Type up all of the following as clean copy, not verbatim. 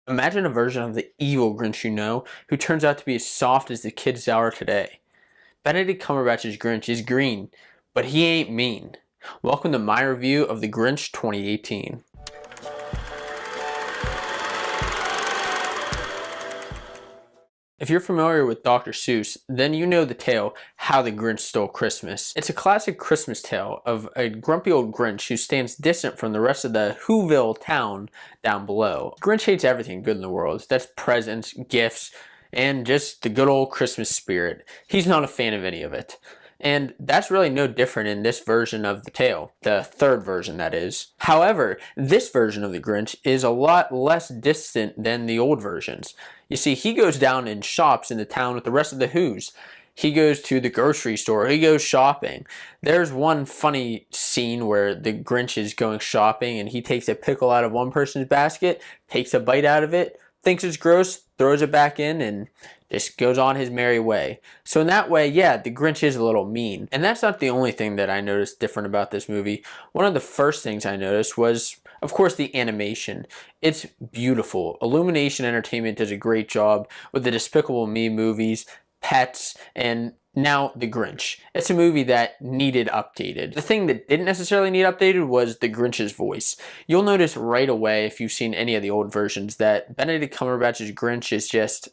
Imagine a version of the evil Grinch you know, who turns out to be as soft as the kids are today. Benedict Cumberbatch's Grinch is green, but he ain't mean. Welcome to my review of The Grinch 2018. If you're familiar with Dr. Seuss, then you know the tale, How the Grinch Stole Christmas. It's a classic Christmas tale of a grumpy old Grinch who stands distant from the rest of the Whoville town down below. Grinch hates everything good in the world. That's presents, gifts, and just the good old Christmas spirit. He's not a fan of any of it. And that's really no different in this version of the tale, the third version that is. However, this version of the Grinch is a lot less distant than the old versions. You see, he goes down and shops in the town with the rest of the Whos. He goes to the grocery store, he goes shopping. There's one funny scene where the Grinch is going shopping and he takes a pickle out of one person's basket, takes a bite out of it, thinks it's gross, throws it back in, and just goes on his merry way. So in that way, yeah, the Grinch is a little mean. And that's not the only thing that I noticed different about this movie. One of the first things I noticed was, of course, the animation. It's beautiful. Illumination Entertainment does a great job with the Despicable Me movies, Pets, and now The Grinch. It's a movie that needed updated. The thing that didn't necessarily need updated was the Grinch's voice. You'll notice right away if you've seen any of the old versions that Benedict Cumberbatch's Grinch is just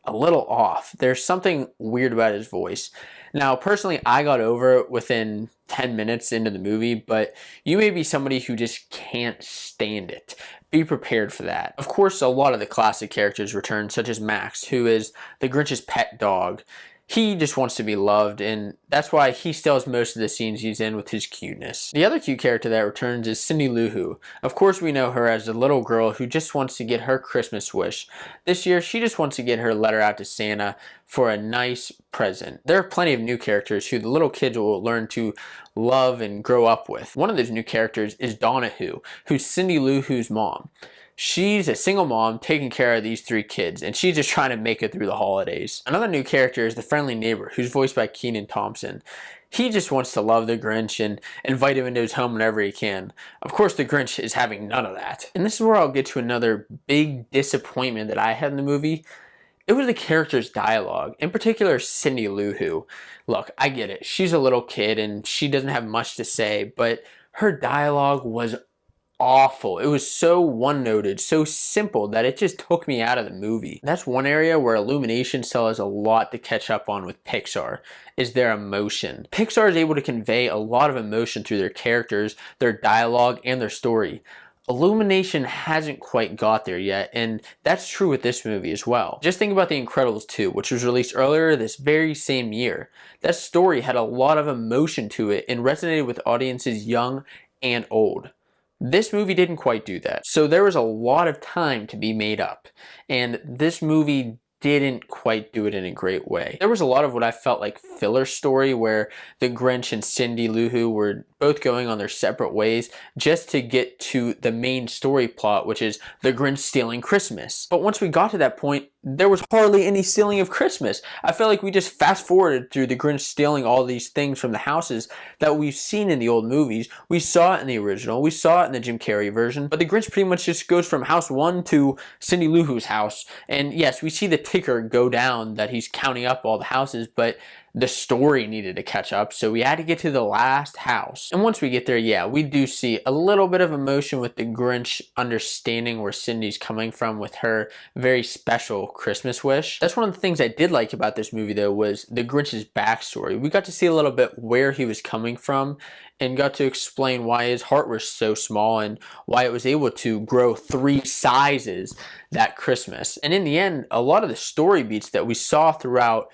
a little off. There's something weird about his voice. Now, personally, I got over it within 10 minutes into the movie, but you may be somebody who just can't stand it. Be prepared for that. Of course, a lot of the classic characters return, such as Max, who is the Grinch's pet dog. He just wants to be loved, and that's why he steals most of the scenes he's in with his cuteness. The other cute character that returns is Cindy Lou Who. Of course, we know her as the little girl who just wants to get her Christmas wish. This year, she just wants to get her letter out to Santa for a nice present. There are plenty of new characters who the little kids will learn to love and grow up with. One of those new characters is Donna Who, who's Cindy Lou Who's mom. She's a single mom taking care of these three kids, and she's just trying to make it through the holidays. Another new character is the friendly neighbor, who's voiced by Kenan Thompson. He just wants to love the Grinch and invite him into his home whenever he can. Of course, the Grinch is having none of that. And this is where I'll get to another big disappointment that I had in the movie. It was the character's dialogue, in particular Cindy Lou Who. Look, I get it. She's a little kid and she doesn't have much to say, but her dialogue was awful. It was so one-noted, so simple that it just took me out of the movie. That's one area where Illumination still has a lot to catch up on with Pixar, is their emotion. Pixar is able to convey a lot of emotion through their characters, their dialogue, and their story. Illumination hasn't quite got there yet, and that's true with this movie as well. Just think about The Incredibles 2, which was released earlier this very same year. That story had a lot of emotion to it and resonated with audiences young and old. This movie didn't quite do that. So there was a lot of time to be made up, and this movie didn't quite do it in a great way. There was a lot of what I felt like filler story where the Grinch and Cindy Lou Who were both going on their separate ways just to get to the main story plot, which is the Grinch stealing Christmas. But once we got to that point, there was hardly any stealing of Christmas. I felt like we just fast forwarded through the Grinch stealing all these things from the houses that we've seen in the old movies. We saw it in the original, we saw it in the Jim Carrey version, but the Grinch pretty much just goes from house 1 to Cindy Lou Who's house. And yes, we see the ticker go down that he's counting up all the houses, but the story needed to catch up, so we had to get to the last house. And once we get there, yeah, we do see a little bit of emotion with the Grinch understanding where Cindy's coming from with her very special Christmas wish. That's one of the things I did like about this movie, though, was the Grinch's backstory. We got to see a little bit where he was coming from and got to explain why his heart was so small and why it was able to grow 3 sizes that Christmas. And in the end, a lot of the story beats that we saw throughout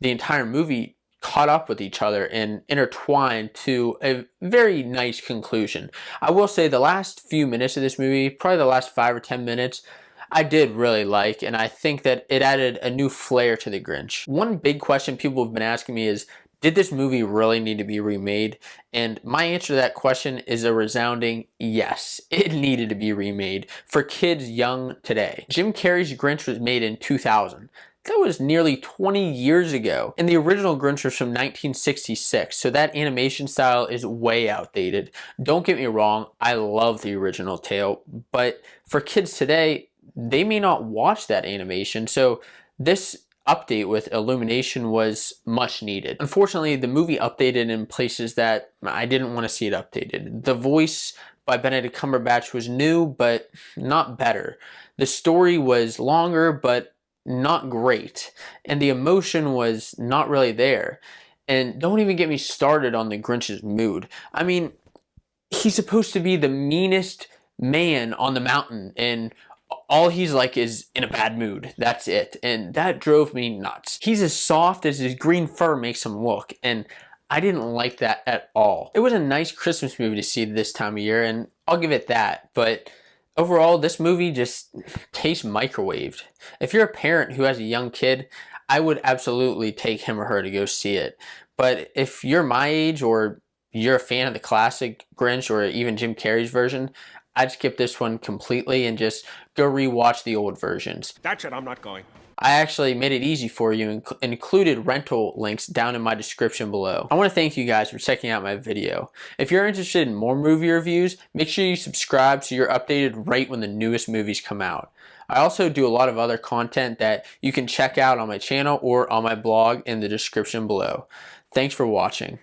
the entire movie caught up with each other and intertwined to a very nice conclusion. I will say the last few minutes of this movie, probably the last 5 or 10 minutes, I did really like, and I think that it added a new flair to the Grinch. One big question people have been asking me is, did this movie really need to be remade? And my answer to that question is a resounding yes. It needed to be remade for kids young today. Jim Carrey's Grinch was made in 2000. That was nearly 20 years ago. And the original Grinch was from 1966, so that animation style is way outdated. Don't get me wrong, I love the original tale, but for kids today, they may not watch that animation. So this update with Illumination was much needed. Unfortunately, the movie updated in places that I didn't want to see it updated. The voice by Benedict Cumberbatch was new, but not better. The story was longer, but not great. And the emotion was not really there. And don't even get me started on the Grinch's mood. I mean, he's supposed to be the meanest man on the mountain, and all he's like is in a bad mood. That's it. And that drove me nuts. He's as soft as his green fur makes him look, and I didn't like that at all. It was a nice Christmas movie to see this time of year, and I'll give it that, but overall, this movie just tastes microwaved. If you're a parent who has a young kid, I would absolutely take him or her to go see it. But if you're my age, or you're a fan of the classic Grinch, or even Jim Carrey's version, I'd skip this one completely and just go rewatch the old versions. That's it, I'm not going. I actually made it easy for you and included rental links down in my description below. I want to thank you guys for checking out my video. If you're interested in more movie reviews, make sure you subscribe so you're updated right when the newest movies come out. I also do a lot of other content that you can check out on my channel or on my blog in the description below. Thanks for watching.